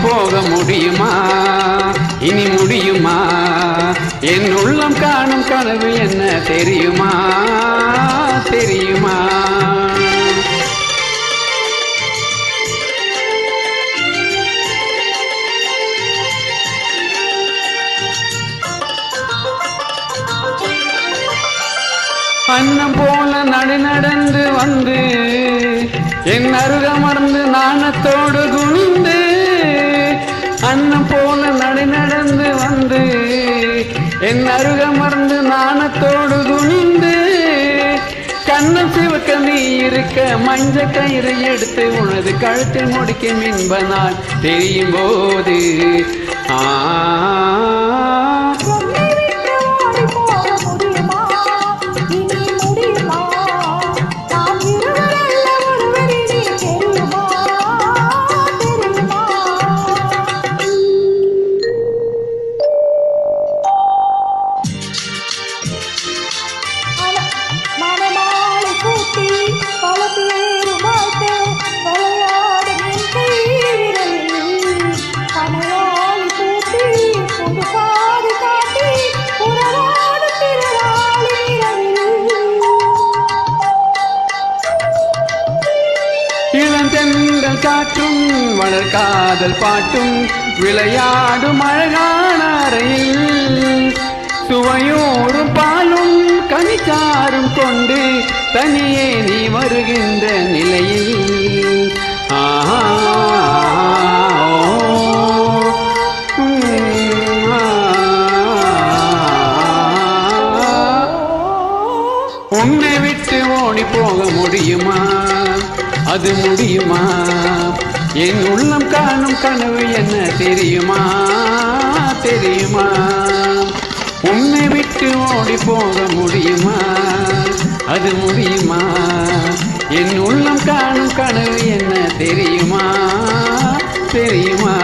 போக முடியுமா? இனி முடியுமா? என் உள்ளம் காணும் கனவு என்ன தெரியுமா? தெரியுமா? அன்னம் போல நடந்து வந்து என் அருகமர்ந்து நாணத்தோடு குனிந்து, அன்னம் போல நடந்து வந்து என் அருகமர்ந்து நாணத்தோடு குனிந்து, கண்ணம் சிவக்க நீ இருக்க மஞ்ச கயிறு எடுத்து உனது கழுத்தில் முடிக்கும் இன்ப நாள் தெரியும் போது இளந்தென்றல் காற்றும் வளர் காதல் பாட்டும் விளையாடும் அழகான அறையில், சுவையோடும் பாலும் கனிச்சாரும் கொண்டு தனியே நீ வருகின்ற நிலையில் உன்னை விட்டு ஓடி போக முடியுமா? அது முடியுமா? என் உள்ளம் காணும் கனவு என்ன தெரியுமா? தெரியுமா? உன்னை விட்டு ஓடி போக முடியுமா? அது முடியுமா? என் உள்ளம் காணும் கனவு என்ன தெரியுமா? தெரியுமா?